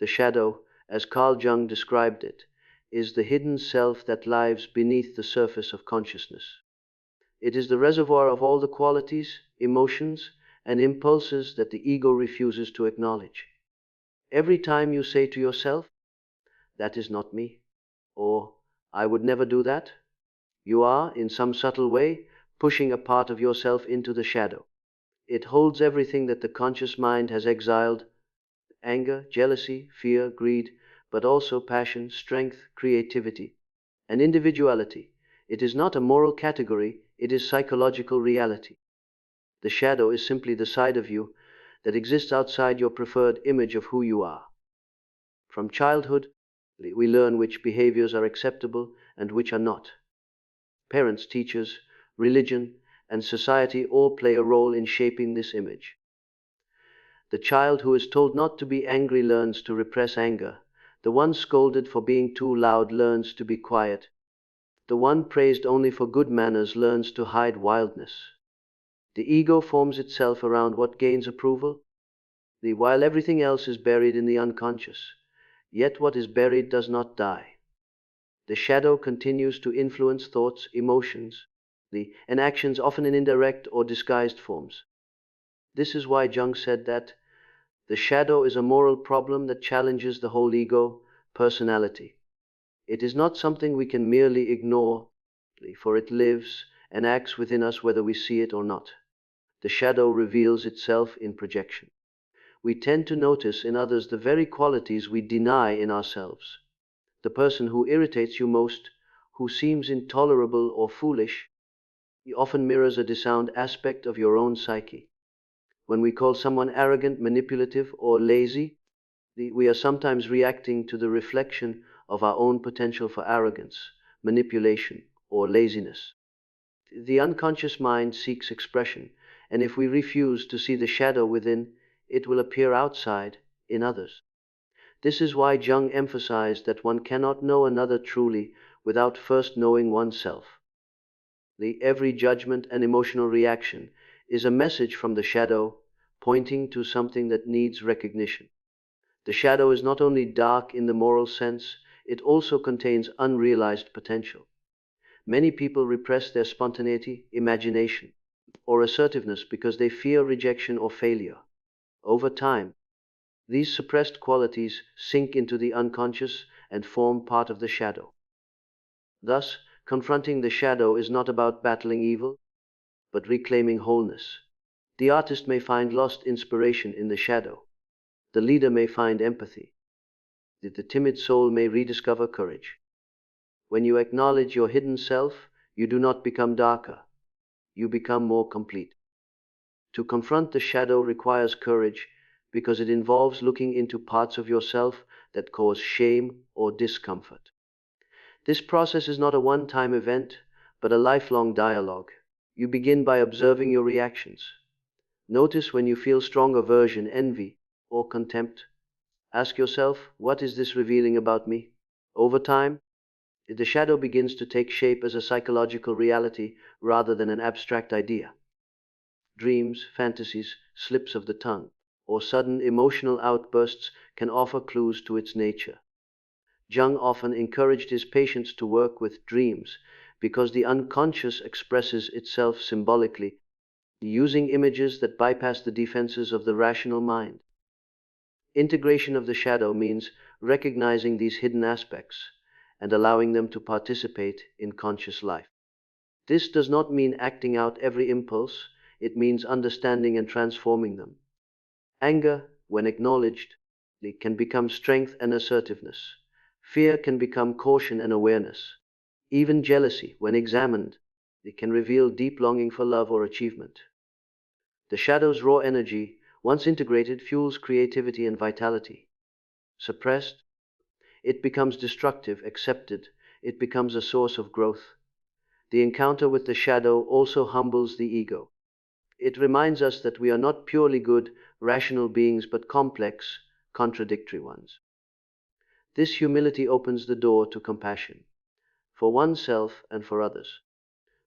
The shadow, as Carl Jung described it, is the hidden self that lies beneath the surface of consciousness. It is the reservoir of all the qualities, emotions, and impulses that the ego refuses to acknowledge. Every time you say to yourself, "That is not me," or "I would never do that," you are, in some subtle way, pushing a part of yourself into the shadow. It holds everything that the conscious mind has exiled: anger, jealousy, fear, greed, but also passion, strength, creativity, and individuality. It is not a moral category, it is psychological reality. The shadow is simply the side of you that exists outside your preferred image of who you are. From childhood, we learn which behaviors are acceptable and which are not. Parents, teachers, religion, and society all play a role in shaping this image. The child who is told not to be angry learns to repress anger. The one scolded for being too loud learns to be quiet. The one praised only for good manners learns to hide wildness. The ego forms itself around what gains approval, while everything else is buried in the unconscious. Yet what is buried does not die. The shadow continues to influence thoughts, emotions, and actions, often in indirect or disguised forms. This is why Jung said that the shadow is a moral problem that challenges the whole ego, personality. It is not something we can merely ignore, for it lives and acts within us whether we see it or not. The shadow reveals itself in projection. We tend to notice in others the very qualities we deny in ourselves. The person who irritates you most, who seems intolerable or foolish, he often mirrors a disowned aspect of your own psyche. When we call someone arrogant, manipulative, or lazy, we are sometimes reacting to the reflection of our own potential for arrogance, manipulation, or laziness. The unconscious mind seeks expression, and if we refuse to see the shadow within, it will appear outside, in others. This is why Jung emphasized that one cannot know another truly without first knowing oneself. Every judgment and emotional reaction is a message from the shadow, pointing to something that needs recognition. The shadow is not only dark in the moral sense, it also contains unrealized potential. Many people repress their spontaneity, imagination, or assertiveness because they fear rejection or failure. Over time, these suppressed qualities sink into the unconscious and form part of the shadow. Thus, confronting the shadow is not about battling evil, but reclaiming wholeness. The artist may find lost inspiration in the shadow. The leader may find empathy. The timid soul may rediscover courage. When you acknowledge your hidden self, you do not become darker. You become more complete. To confront the shadow requires courage because it involves looking into parts of yourself that cause shame or discomfort. This process is not a one-time event, but a lifelong dialogue. You begin by observing your reactions. Notice when you feel strong aversion, envy, or contempt. Ask yourself, what is this revealing about me? Over time, the shadow begins to take shape as a psychological reality rather than an abstract idea. Dreams, fantasies, slips of the tongue, or sudden emotional outbursts can offer clues to its nature. Jung often encouraged his patients to work with dreams because the unconscious expresses itself symbolically, using images that bypass the defenses of the rational mind. Integration of the shadow means recognizing these hidden aspects and allowing them to participate in conscious life. This does not mean acting out every impulse, it means understanding and transforming them. Anger, when acknowledged, can become strength and assertiveness. Fear can become caution and awareness. Even jealousy, when examined, can reveal deep longing for love or achievement. The shadow's raw energy, once integrated, fuels creativity and vitality. Suppressed, it becomes destructive. Accepted, it becomes a source of growth. The encounter with the shadow also humbles the ego. It reminds us that we are not purely good, rational beings, but complex, contradictory ones. This humility opens the door to compassion, for oneself and for others.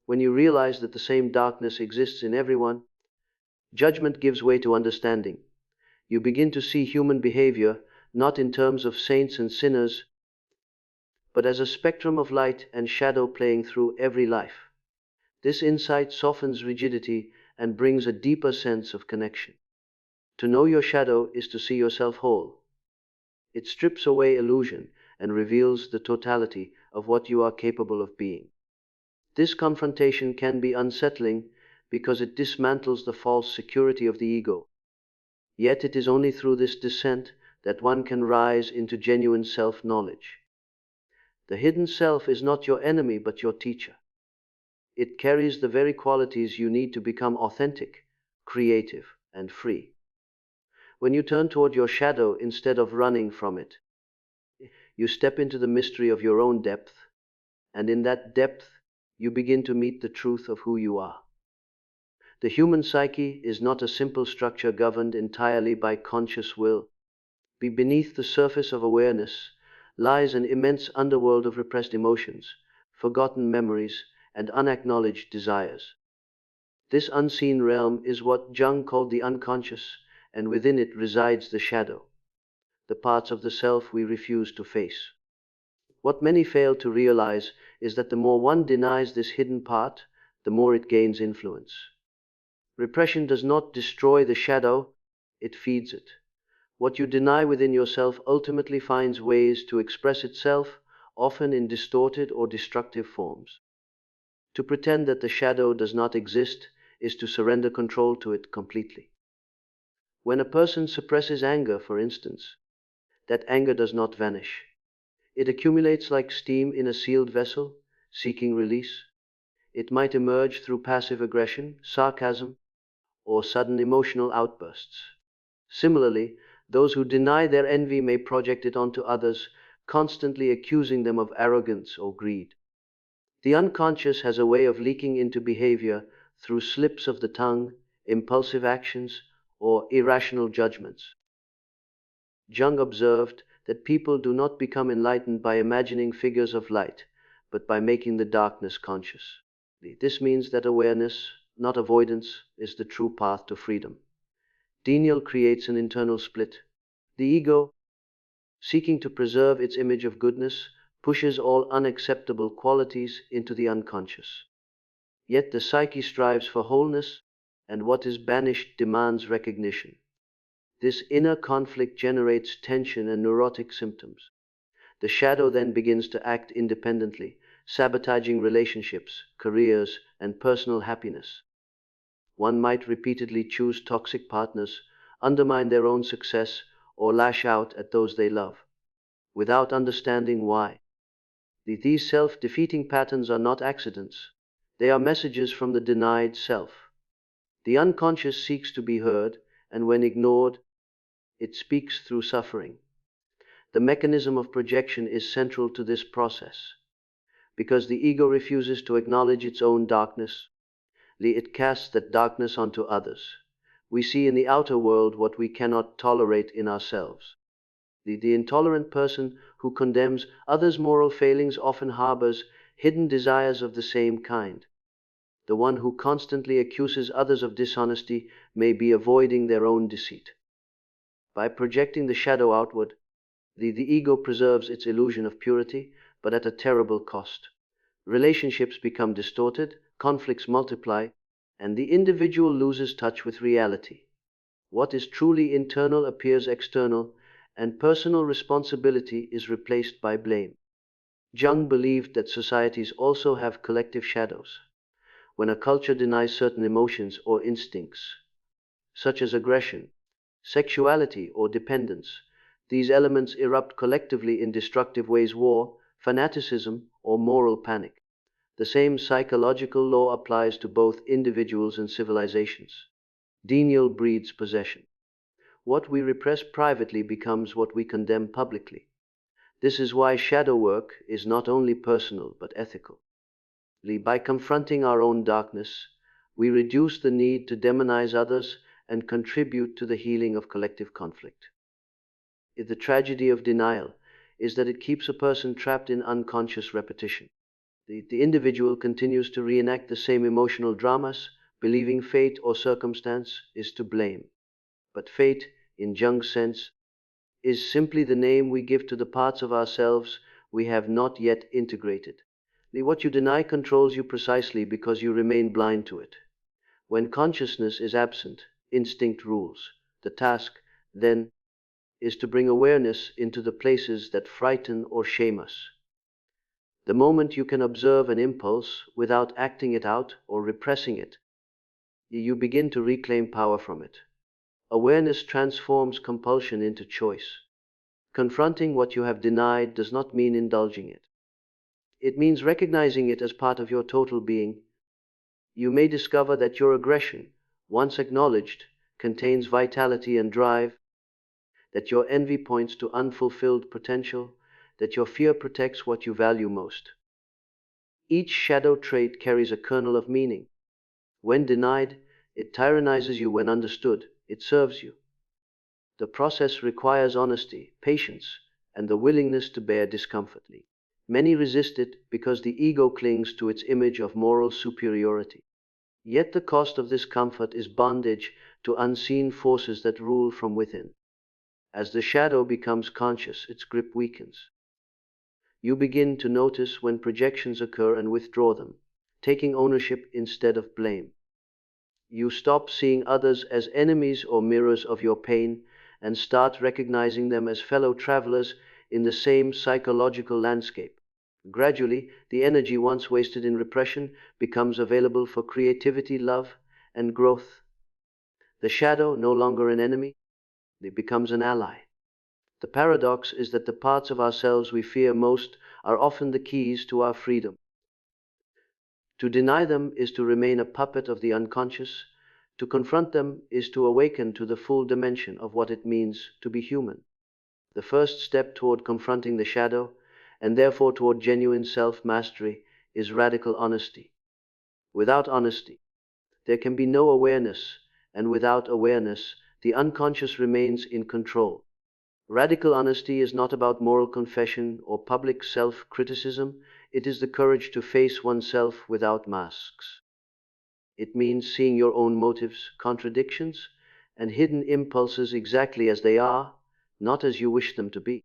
When you realize that the same darkness exists in everyone, judgment gives way to understanding. You begin to see human behavior not in terms of saints and sinners, but as a spectrum of light and shadow playing through every life. This insight softens rigidity and brings a deeper sense of connection. To know your shadow is to see yourself whole. It strips away illusion and reveals the totality of what you are capable of being. This confrontation can be unsettling because it dismantles the false security of the ego. Yet it is only through this descent that one can rise into genuine self-knowledge. The hidden self is not your enemy but your teacher. It carries the very qualities you need to become authentic, creative, and free. When you turn toward your shadow instead of running from it, you step into the mystery of your own depth, and in that depth, you begin to meet the truth of who you are. The human psyche is not a simple structure governed entirely by conscious will. Beneath the surface of awareness lies an immense underworld of repressed emotions, forgotten memories, and unacknowledged desires. This unseen realm is what Jung called the unconscious, and within it resides the shadow, the parts of the self we refuse to face. What many fail to realize is that the more one denies this hidden part, the more it gains influence. Repression does not destroy the shadow, it feeds it. What you deny within yourself ultimately finds ways to express itself, often in distorted or destructive forms. To pretend that the shadow does not exist is to surrender control to it completely. When a person suppresses anger, for instance, that anger does not vanish. It accumulates like steam in a sealed vessel, seeking release. It might emerge through passive aggression, sarcasm, or sudden emotional outbursts. Similarly, those who deny their envy may project it onto others, constantly accusing them of arrogance or greed. The unconscious has a way of leaking into behavior through slips of the tongue, impulsive actions, or irrational judgments. Jung observed that people do not become enlightened by imagining figures of light, but by making the darkness conscious. This means that awareness, not avoidance, is the true path to freedom. Denial creates an internal split. The ego, seeking to preserve its image of goodness, pushes all unacceptable qualities into the unconscious. Yet the psyche strives for wholeness, and what is banished demands recognition. This inner conflict generates tension and neurotic symptoms. The shadow then begins to act independently, sabotaging relationships, careers, and personal happiness. One might repeatedly choose toxic partners, undermine their own success, or lash out at those they love, without understanding why. These self-defeating patterns are not accidents. They are messages from the denied self. The unconscious seeks to be heard, and when ignored, it speaks through suffering. The mechanism of projection is central to this process. Because the ego refuses to acknowledge its own darkness, it casts that darkness onto others. We see in the outer world what we cannot tolerate in ourselves. The intolerant person who condemns others' moral failings often harbors hidden desires of the same kind. The one who constantly accuses others of dishonesty may be avoiding their own deceit. By projecting the shadow outward, the ego preserves its illusion of purity, but at a terrible cost. Relationships become distorted, conflicts multiply, and the individual loses touch with reality. What is truly internal appears external, and personal responsibility is replaced by blame. Jung believed that societies also have collective shadows. When a culture denies certain emotions or instincts, such as aggression, sexuality, or dependence, these elements erupt collectively in destructive ways: war, fanaticism, or moral panic. The same psychological law applies to both individuals and civilizations. Denial breeds possession. What we repress privately becomes what we condemn publicly. This is why shadow work is not only personal but ethical. By confronting our own darkness, we reduce the need to demonize others and contribute to the healing of collective conflict. The tragedy of denial is that it keeps a person trapped in unconscious repetition. The individual continues to reenact the same emotional dramas, believing fate or circumstance is to blame. But fate, in Jung's sense, is simply the name we give to the parts of ourselves we have not yet integrated. What you deny controls you precisely because you remain blind to it. When consciousness is absent, instinct rules. The task, then, is to bring awareness into the places that frighten or shame us. The moment you can observe an impulse without acting it out or repressing it, you begin to reclaim power from it. Awareness transforms compulsion into choice. Confronting what you have denied does not mean indulging it. It means recognizing it as part of your total being. You may discover that your aggression, once acknowledged, contains vitality and drive, that your envy points to unfulfilled potential, that your fear protects what you value most. Each shadow trait carries a kernel of meaning. When denied, it tyrannizes you. When understood, it serves you. The process requires honesty, patience, and the willingness to bear discomfort. Many resist it because the ego clings to its image of moral superiority. Yet the cost of this comfort is bondage to unseen forces that rule from within. As the shadow becomes conscious, its grip weakens. You begin to notice when projections occur and withdraw them, taking ownership instead of blame. You stop seeing others as enemies or mirrors of your pain and start recognizing them as fellow travelers in the same psychological landscape. Gradually, the energy once wasted in repression becomes available for creativity, love, and growth. The shadow, no longer an enemy, it becomes an ally. The paradox is that the parts of ourselves we fear most are often the keys to our freedom. To deny them is to remain a puppet of the unconscious. To confront them is to awaken to the full dimension of what it means to be human. The first step toward confronting the shadow, and therefore toward genuine self-mastery, is radical honesty. Without honesty, there can be no awareness, and without awareness, the unconscious remains in control. Radical honesty is not about moral confession or public self-criticism. It is the courage to face oneself without masks. It means seeing your own motives, contradictions, and hidden impulses exactly as they are, not as you wish them to be.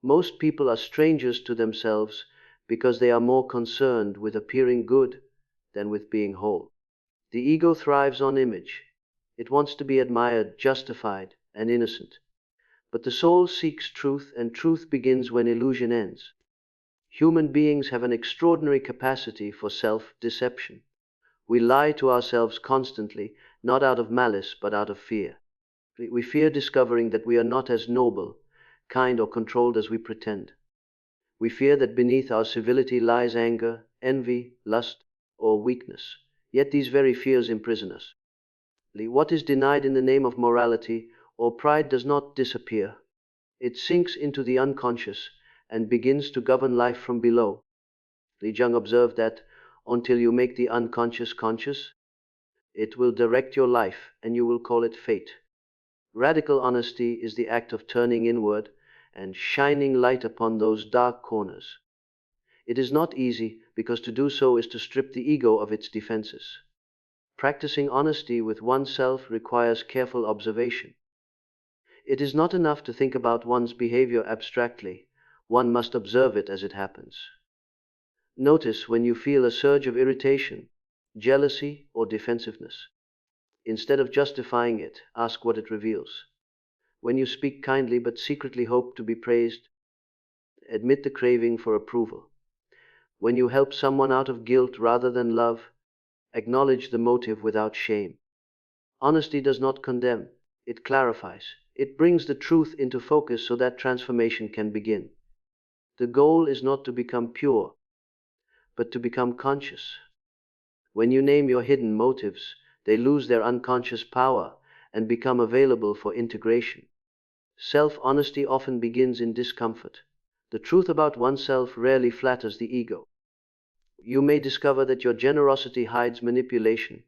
Most people are strangers to themselves because they are more concerned with appearing good than with being whole. The ego thrives on image. It wants to be admired, justified, and innocent. But the soul seeks truth, and truth begins when illusion ends. Human beings have an extraordinary capacity for self-deception. We lie to ourselves constantly, not out of malice, but out of fear. We fear discovering that we are not as noble, kind, or controlled as we pretend. We fear that beneath our civility lies anger, envy, lust, or weakness. Yet these very fears imprison us. What is denied in the name of morality or pride does not disappear. It sinks into the unconscious and begins to govern life from below. Jung observed that until you make the unconscious conscious, it will direct your life, and you will call it fate. Radical honesty is the act of turning inward and shining light upon those dark corners. It is not easy, because to do so is to strip the ego of its defenses. Practicing honesty with oneself requires careful observation. It is not enough to think about one's behavior abstractly. One must observe it as it happens. Notice when you feel a surge of irritation, jealousy, or defensiveness. Instead of justifying it, ask what it reveals. When you speak kindly but secretly hope to be praised, admit the craving for approval. When you help someone out of guilt rather than love, acknowledge the motive without shame. Honesty does not condemn, it clarifies. It brings the truth into focus so that transformation can begin. The goal is not to become pure, but to become conscious. When you name your hidden motives, they lose their unconscious power and become available for integration. Self-honesty often begins in discomfort. The truth about oneself rarely flatters the ego. You may discover that your generosity hides manipulation,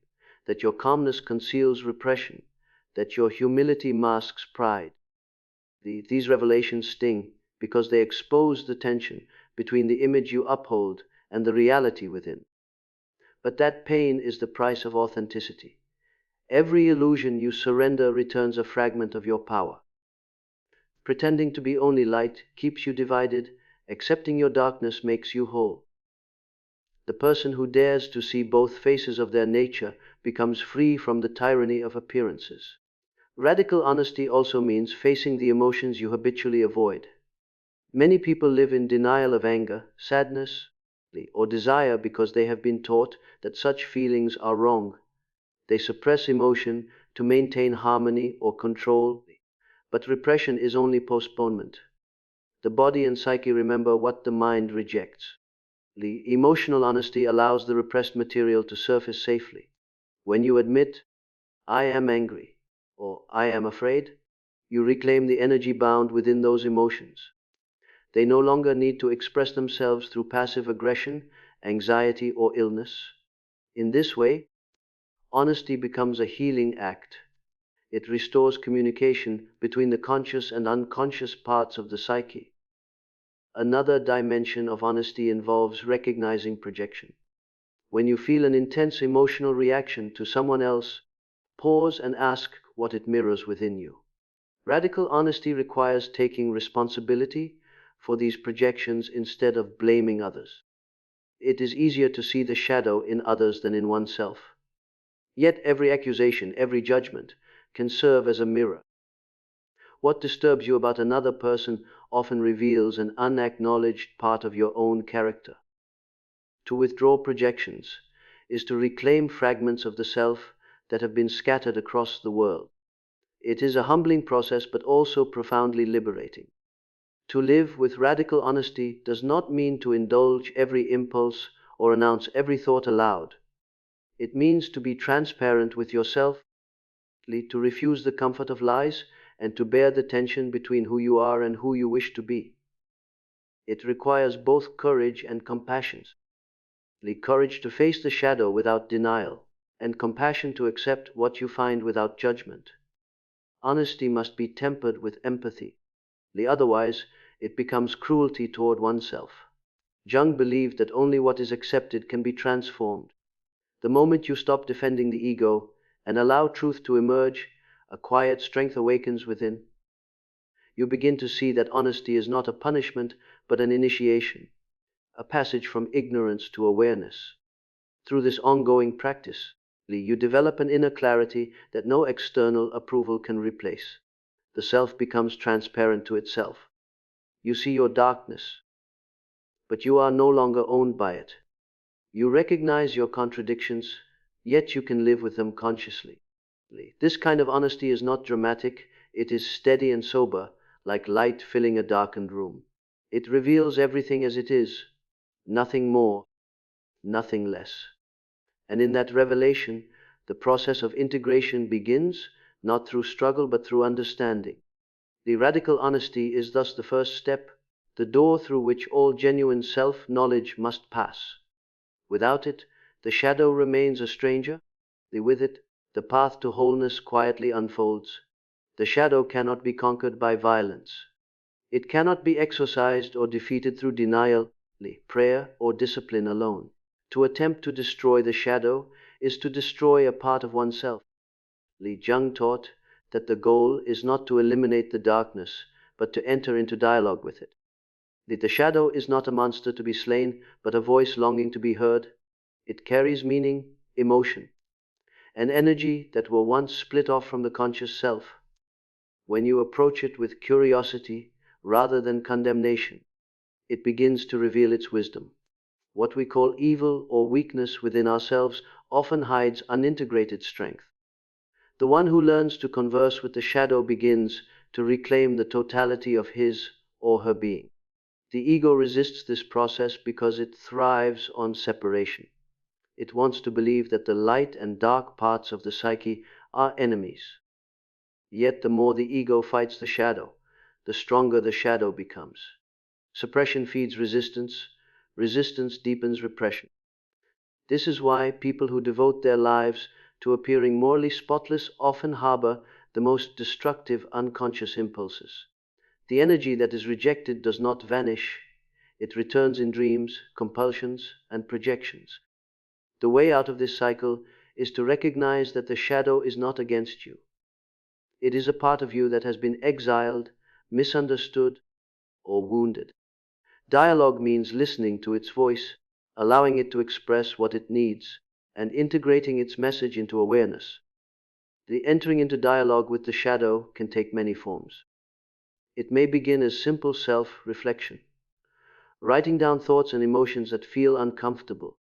that your calmness conceals repression, that your humility masks pride. These revelations sting because they expose the tension between the image you uphold and the reality within. But that pain is the price of authenticity. Every illusion you surrender returns a fragment of your power. Pretending to be only light keeps you divided. Accepting your darkness makes you whole. The person who dares to see both faces of their nature becomes free from the tyranny of appearances. Radical honesty also means facing the emotions you habitually avoid. Many people live in denial of anger, sadness, or desire because they have been taught that such feelings are wrong. They suppress emotion to maintain harmony or control, but repression is only postponement. The body and psyche remember what the mind rejects. Emotional honesty allows the repressed material to surface safely. When you admit, I am angry, or I am afraid, you reclaim the energy bound within those emotions. They no longer need to express themselves through passive aggression, anxiety, or illness. In this way, honesty becomes a healing act. It restores communication between the conscious and unconscious parts of the psyche. Another dimension of honesty involves recognizing projection. When you feel an intense emotional reaction to someone else, pause and ask what it mirrors within you. Radical honesty requires taking responsibility for these projections instead of blaming others. It is easier to see the shadow in others than in oneself. Yet every accusation, every judgment, can serve as a mirror. What disturbs you about another person often reveals an unacknowledged part of your own character. To withdraw projections is to reclaim fragments of the self that have been scattered across the world. It is a humbling process, but also profoundly liberating. To live with radical honesty does not mean to indulge every impulse or announce every thought aloud. It means to be transparent with yourself, to refuse the comfort of lies, and to bear the tension between who you are and who you wish to be. It requires both courage and compassion. Courage to face the shadow without denial, and compassion to accept what you find without judgment. Honesty must be tempered with empathy. Otherwise, it becomes cruelty toward oneself. Jung believed that only what is accepted can be transformed. The moment you stop defending the ego and allow truth to emerge, a quiet strength awakens within. You begin to see that honesty is not a punishment, but an initiation, a passage from ignorance to awareness. Through this ongoing practice, you develop an inner clarity that no external approval can replace. The self becomes transparent to itself. You see your darkness, but you are no longer owned by it. You recognize your contradictions, yet you can live with them consciously. This kind of honesty is not dramatic, it is steady and sober, like light filling a darkened room. It reveals everything as it is, nothing more, nothing less. And in that revelation, the process of integration begins, not through struggle but through understanding. The radical honesty is thus the first step, the door through which all genuine self-knowledge must pass. Without it, the shadow remains a stranger. With it, the path to wholeness quietly unfolds. The shadow cannot be conquered by violence. It cannot be exorcised or defeated through denial, prayer, or discipline alone. To attempt to destroy the shadow is to destroy a part of oneself. Jung taught that the goal is not to eliminate the darkness, but to enter into dialogue with it. The shadow is not a monster to be slain, but a voice longing to be heard. It carries meaning, emotion, an energy that were once split off from the conscious self. When you approach it with curiosity rather than condemnation, it begins to reveal its wisdom. What we call evil or weakness within ourselves often hides unintegrated strength. The one who learns to converse with the shadow begins to reclaim the totality of his or her being. The ego resists this process because it thrives on separation. It wants to believe that the light and dark parts of the psyche are enemies. Yet the more the ego fights the shadow, the stronger the shadow becomes. Suppression feeds resistance, resistance deepens repression. This is why people who devote their lives to appearing morally spotless often harbor the most destructive unconscious impulses. The energy that is rejected does not vanish. It returns in dreams, compulsions, and projections. The way out of this cycle is to recognize that the shadow is not against you. It is a part of you that has been exiled, misunderstood, or wounded. Dialogue means listening to its voice, allowing it to express what it needs, and integrating its message into awareness. The entering into dialogue with the shadow can take many forms. It may begin as simple self-reflection, writing down thoughts and emotions that feel uncomfortable,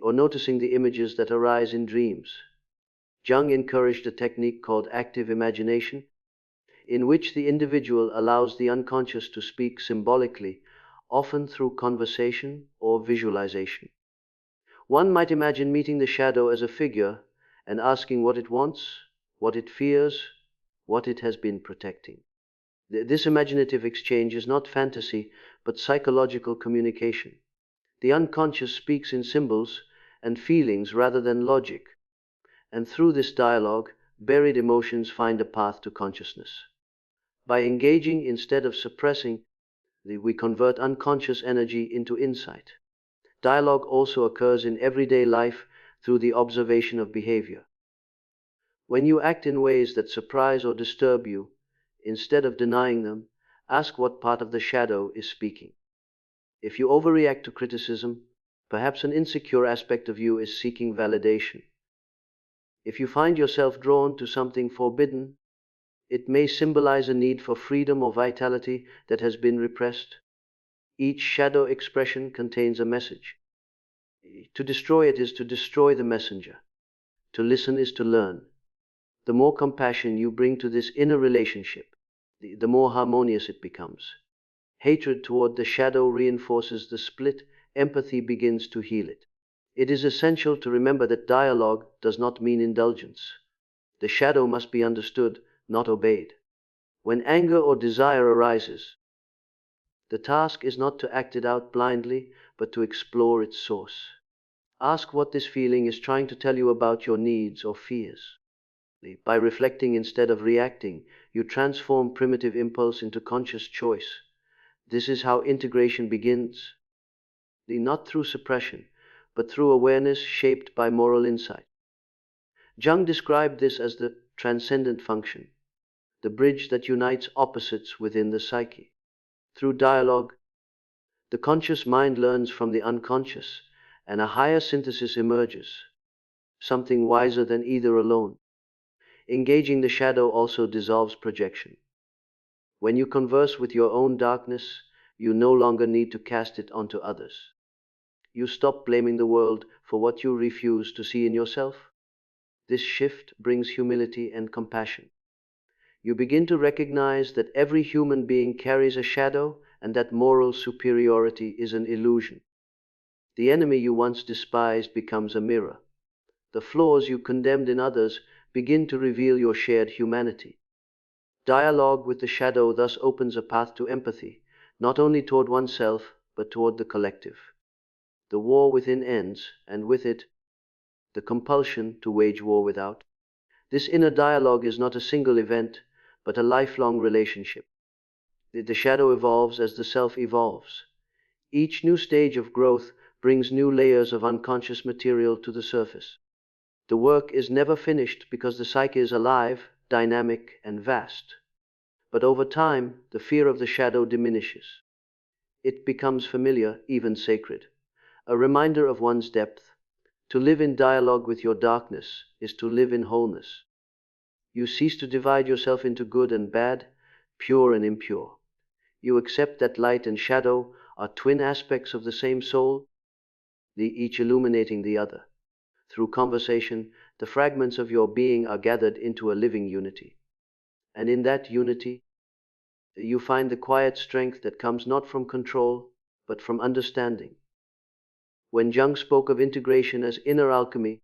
or noticing the images that arise in dreams. Jung encouraged a technique called active imagination, in which the individual allows the unconscious to speak symbolically, often through conversation or visualization. One might imagine meeting the shadow as a figure and asking what it wants, what it fears, what it has been protecting. This imaginative exchange is not fantasy, but psychological communication. The unconscious speaks in symbols and feelings rather than logic, and through this dialogue, buried emotions find a path to consciousness. By engaging instead of suppressing, we convert unconscious energy into insight. Dialogue also occurs in everyday life through the observation of behavior. When you act in ways that surprise or disturb you, instead of denying them, ask what part of the shadow is speaking. If you overreact to criticism, perhaps an insecure aspect of you is seeking validation. If you find yourself drawn to something forbidden, it may symbolize a need for freedom or vitality that has been repressed. Each shadow expression contains a message. To destroy it is to destroy the messenger. To listen is to learn. The more compassion you bring to this inner relationship, the more harmonious it becomes. Hatred toward the shadow reinforces the split, empathy begins to heal it. It is essential to remember that dialogue does not mean indulgence. The shadow must be understood, not obeyed. When anger or desire arises, the task is not to act it out blindly, but to explore its source. Ask what this feeling is trying to tell you about your needs or fears. By reflecting instead of reacting, you transform primitive impulse into conscious choice. This is how integration begins, not through suppression, but through awareness shaped by moral insight. Jung described this as the transcendent function, the bridge that unites opposites within the psyche. Through dialogue, the conscious mind learns from the unconscious, and a higher synthesis emerges, something wiser than either alone. Engaging the shadow also dissolves projection. When you converse with your own darkness, you no longer need to cast it onto others. You stop blaming the world for what you refuse to see in yourself. This shift brings humility and compassion. You begin to recognize that every human being carries a shadow and that moral superiority is an illusion. The enemy you once despised becomes a mirror. The flaws you condemned in others begin to reveal your shared humanity. Dialogue with the shadow thus opens a path to empathy, not only toward oneself, but toward the collective. The war within ends, and with it, the compulsion to wage war without. This inner dialogue is not a single event, but a lifelong relationship. The shadow evolves as the self evolves. Each new stage of growth brings new layers of unconscious material to the surface. The work is never finished because the psyche is alive, dynamic, and vast. But over time, the fear of the shadow diminishes. It becomes familiar, even sacred, a reminder of one's depth. To live in dialogue with your darkness is to live in wholeness. You cease to divide yourself into good and bad, pure and impure. You accept that light and shadow are twin aspects of the same soul, each illuminating the other. Through conversation, the fragments of your being are gathered into a living unity. And in that unity, you find the quiet strength that comes not from control, but from understanding. When Jung spoke of integration as inner alchemy,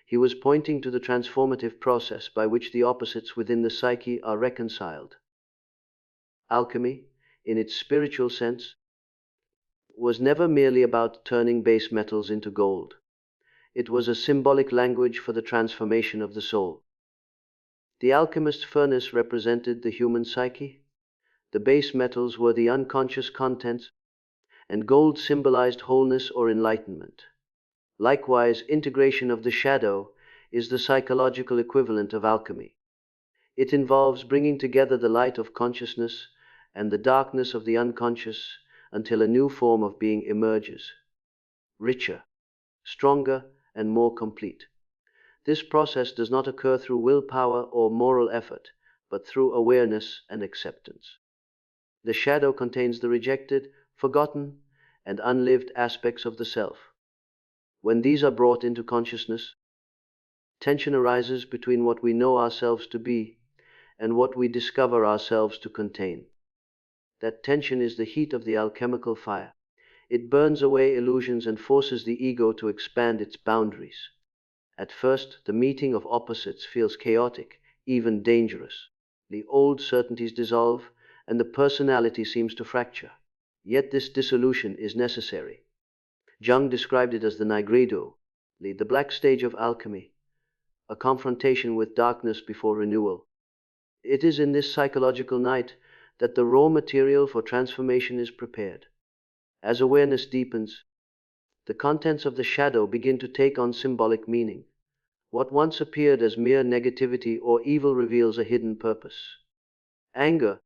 he was pointing to the transformative process by which the opposites within the psyche are reconciled. Alchemy, in its spiritual sense, was never merely about turning base metals into gold. It was a symbolic language for the transformation of the soul. The alchemist's furnace represented the human psyche, the base metals were the unconscious contents, and gold symbolized wholeness or enlightenment. Likewise, integration of the shadow is the psychological equivalent of alchemy. It involves bringing together the light of consciousness and the darkness of the unconscious until a new form of being emerges, richer, stronger, and more complete. This process does not occur through willpower or moral effort, but through awareness and acceptance. The shadow contains the rejected, forgotten, and unlived aspects of the self. When these are brought into consciousness, tension arises between what we know ourselves to be and what we discover ourselves to contain. That tension is the heat of the alchemical fire. It burns away illusions and forces the ego to expand its boundaries. At first, the meeting of opposites feels chaotic, even dangerous. The old certainties dissolve, and the personality seems to fracture. Yet this dissolution is necessary. Jung described it as the nigredo, the black stage of alchemy, a confrontation with darkness before renewal. It is in this psychological night that the raw material for transformation is prepared. As awareness deepens, the contents of the shadow begin to take on symbolic meaning. What once appeared as mere negativity or evil reveals a hidden purpose. Anger,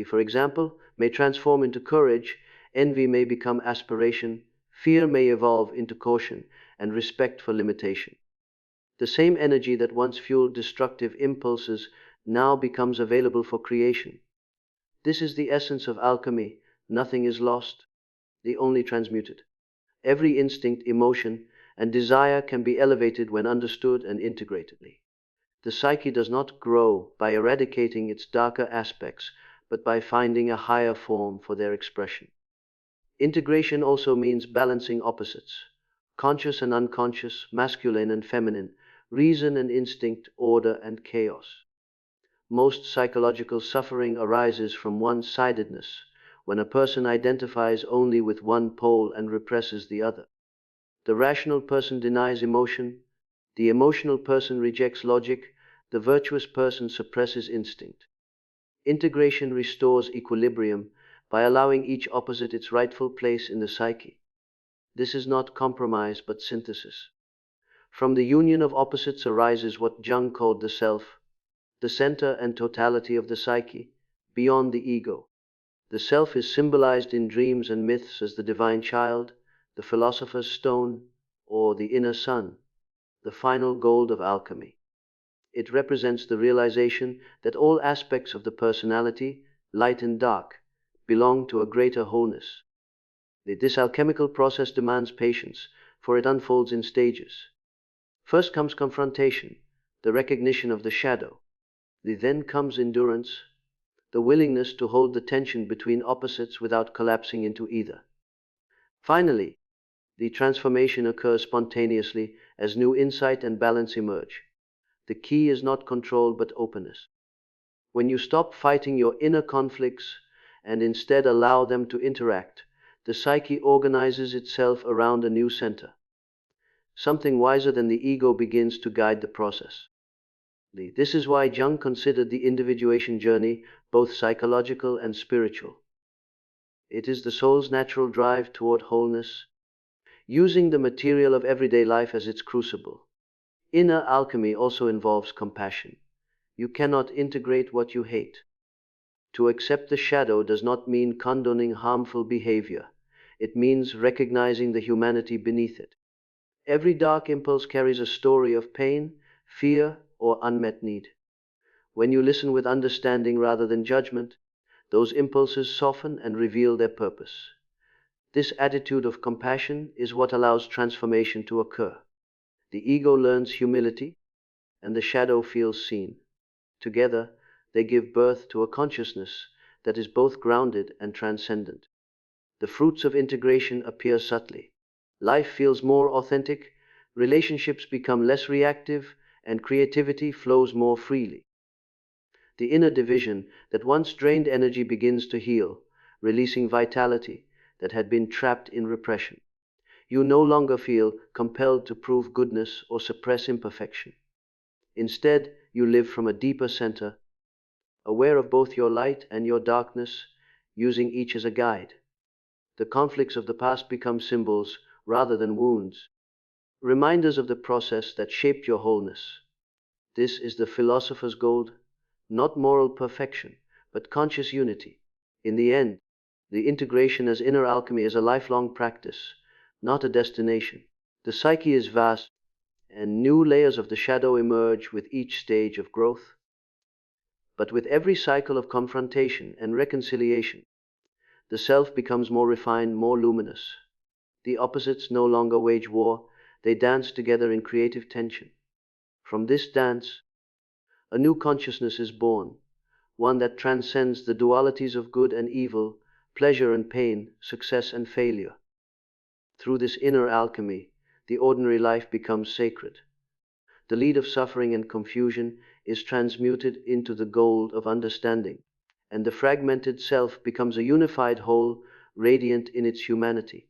for example, may transform into courage, envy may become aspiration, fear may evolve into caution, and respect for limitation. The same energy that once fueled destructive impulses now becomes available for creation. This is the essence of alchemy. Nothing is lost, only transmuted. Every instinct, emotion, and desire can be elevated when understood and integrated. The psyche does not grow by eradicating its darker aspects, but by finding a higher form for their expression. Integration also means balancing opposites, conscious and unconscious, masculine and feminine, reason and instinct, order and chaos. Most psychological suffering arises from one-sidedness, when a person identifies only with one pole and represses the other. The rational person denies emotion, the emotional person rejects logic, the virtuous person suppresses instinct. Integration restores equilibrium by allowing each opposite its rightful place in the psyche. This is not compromise but synthesis. From the union of opposites arises what Jung called the self, the center and totality of the psyche, beyond the ego. The self is symbolized in dreams and myths as the divine child, the philosopher's stone, or the inner sun, the final gold of alchemy. It represents the realization that all aspects of the personality, light and dark, belong to a greater wholeness. This alchemical process demands patience, for it unfolds in stages. First comes confrontation, the recognition of the shadow. Then comes endurance, the willingness to hold the tension between opposites without collapsing into either. Finally, the transformation occurs spontaneously as new insight and balance emerge. The key is not control but openness. When you stop fighting your inner conflicts and instead allow them to interact, the psyche organizes itself around a new center. Something wiser than the ego begins to guide the process. This is why Jung considered the individuation journey both psychological and spiritual. It is the soul's natural drive toward wholeness, using the material of everyday life as its crucible. Inner alchemy also involves compassion. You cannot integrate what you hate. To accept the shadow does not mean condoning harmful behavior. It means recognizing the humanity beneath it. Every dark impulse carries a story of pain, fear, or unmet need. When you listen with understanding rather than judgment, those impulses soften and reveal their purpose. This attitude of compassion is what allows transformation to occur. The ego learns humility, and the shadow feels seen. Together, they give birth to a consciousness that is both grounded and transcendent. The fruits of integration appear subtly. Life feels more authentic, relationships become less reactive, and creativity flows more freely. The inner division that once drained energy begins to heal, releasing vitality that had been trapped in repression. You no longer feel compelled to prove goodness or suppress imperfection. Instead, you live from a deeper center, aware of both your light and your darkness, using each as a guide. The conflicts of the past become symbols rather than wounds, reminders of the process that shaped your wholeness. This is the philosopher's gold, not moral perfection, but conscious unity. In the end, the integration as inner alchemy is a lifelong practice, not a destination. The psyche is vast, and new layers of the shadow emerge with each stage of growth. But with every cycle of confrontation and reconciliation, the self becomes more refined, more luminous. The opposites no longer wage war, they dance together in creative tension. From this dance, a new consciousness is born, one that transcends the dualities of good and evil, pleasure and pain, success and failure. Through this inner alchemy, the ordinary life becomes sacred. The lead of suffering and confusion is transmuted into the gold of understanding, and the fragmented self becomes a unified whole, radiant in its humanity.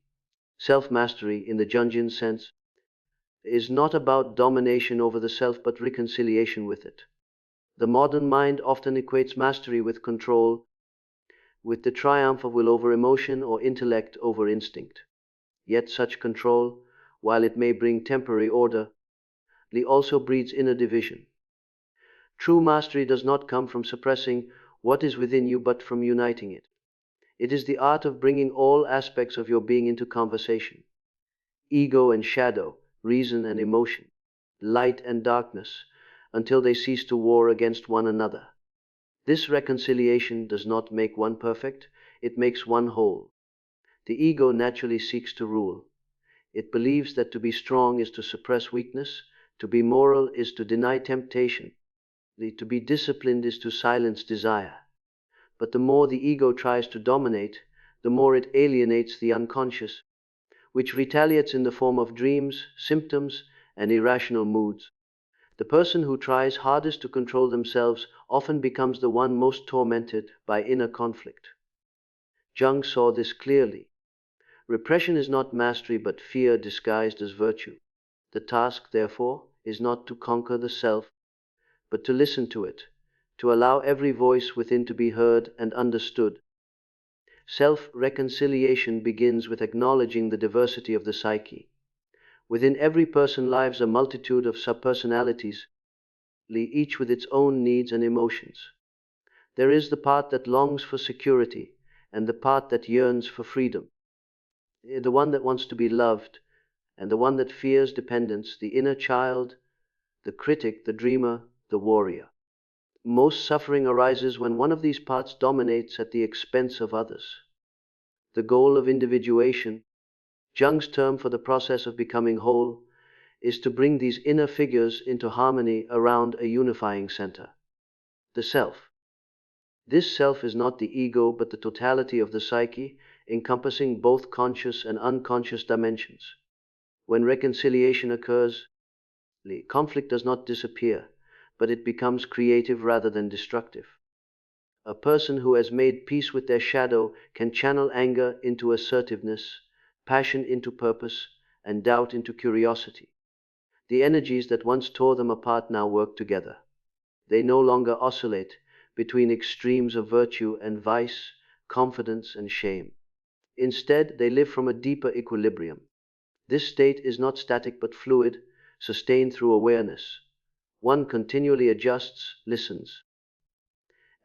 Self-mastery, in the Jungian sense, is not about domination over the self but reconciliation with it. The modern mind often equates mastery with control, with the triumph of will over emotion or intellect over instinct. Yet such control, while it may bring temporary order, also breeds inner division. True mastery does not come from suppressing what is within you but from uniting it. It is the art of bringing all aspects of your being into conversation. Ego and shadow, reason and emotion, light and darkness, until they cease to war against one another. This reconciliation does not make one perfect, it makes one whole. The ego naturally seeks to rule. It believes that to be strong is to suppress weakness, to be moral is to deny temptation, to be disciplined is to silence desire. But the more the ego tries to dominate, the more it alienates the unconscious, which retaliates in the form of dreams, symptoms, and irrational moods. The person who tries hardest to control themselves often becomes the one most tormented by inner conflict. Jung saw this clearly. Repression is not mastery but fear disguised as virtue. The task, therefore, is not to conquer the self, but to listen to it, to allow every voice within to be heard and understood. Self-reconciliation begins with acknowledging the diversity of the psyche. Within every person lives a multitude of subpersonalities, each with its own needs and emotions. There is the part that longs for security, and the part that yearns for freedom. The one that wants to be loved, and the one that fears dependence, the inner child, the critic, the dreamer, the warrior. Most suffering arises when one of these parts dominates at the expense of others. The goal of individuation, Jung's term for the process of becoming whole, is to bring these inner figures into harmony around a unifying center, the self. This self is not the ego but the totality of the psyche, encompassing both conscious and unconscious dimensions. When reconciliation occurs, the conflict does not disappear, but it becomes creative rather than destructive. A person who has made peace with their shadow can channel anger into assertiveness, passion into purpose, and doubt into curiosity. The energies that once tore them apart now work together. They no longer oscillate between extremes of virtue and vice, confidence and shame. Instead, they live from a deeper equilibrium. This state is not static but fluid, sustained through awareness. One continually adjusts, listens,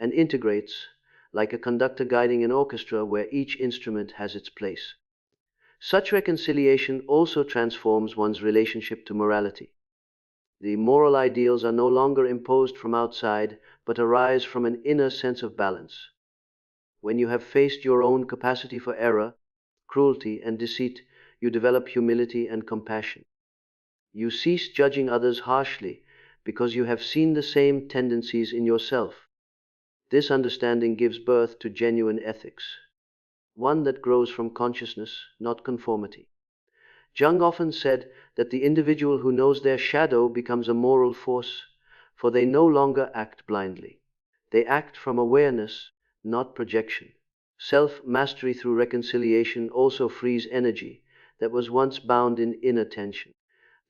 and integrates, like a conductor guiding an orchestra where each instrument has its place. Such reconciliation also transforms one's relationship to morality. The moral ideals are no longer imposed from outside, but arise from an inner sense of balance. When you have faced your own capacity for error, cruelty, and deceit, you develop humility and compassion. You cease judging others harshly because you have seen the same tendencies in yourself. This understanding gives birth to genuine ethics, one that grows from consciousness, not conformity. Jung often said that the individual who knows their shadow becomes a moral force, for they no longer act blindly. They act from awareness, not projection. Self-mastery through reconciliation also frees energy that was once bound in inner tension.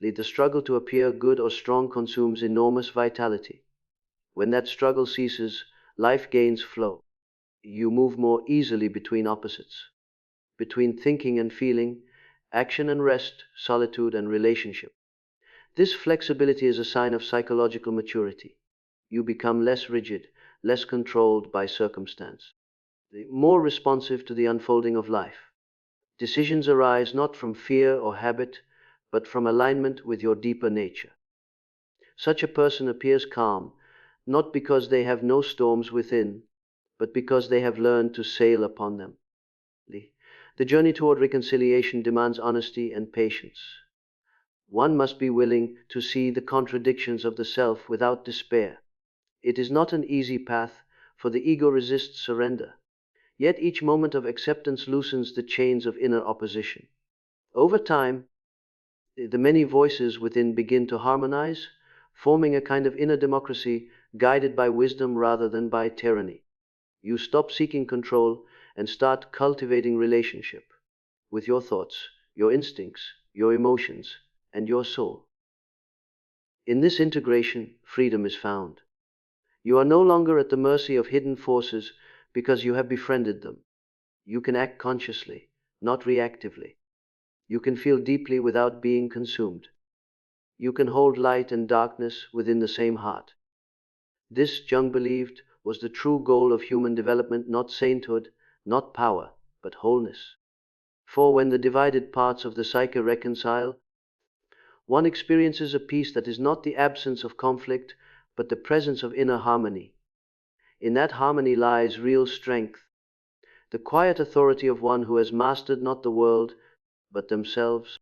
The struggle to appear good or strong consumes enormous vitality. When that struggle ceases, life gains flow. You move more easily between opposites, between thinking and feeling, action and rest, solitude and relationship. This flexibility is a sign of psychological maturity. You become less rigid, less controlled by circumstance. more responsive to the unfolding of life. Decisions arise not from fear or habit, but from alignment with your deeper nature. Such a person appears calm, not because they have no storms within, but because they have learned to sail upon them. The journey toward reconciliation demands honesty and patience. One must be willing to see the contradictions of the self without despair. It is not an easy path, for the ego resists surrender. Yet each moment of acceptance loosens the chains of inner opposition. Over time, the many voices within begin to harmonize, forming a kind of inner democracy guided by wisdom rather than by tyranny. You stop seeking control and start cultivating relationship with your thoughts, your instincts, your emotions, and your soul. In this integration, freedom is found. You are no longer at the mercy of hidden forces because you have befriended them. You can act consciously, not reactively. You can feel deeply without being consumed. You can hold light and darkness within the same heart. This, Jung believed, was the true goal of human development, not sainthood, not power, but wholeness. For when the divided parts of the psyche reconcile, one experiences a peace that is not the absence of conflict, but the presence of inner harmony. In that harmony lies real strength, the quiet authority of one who has mastered not the world, but themselves.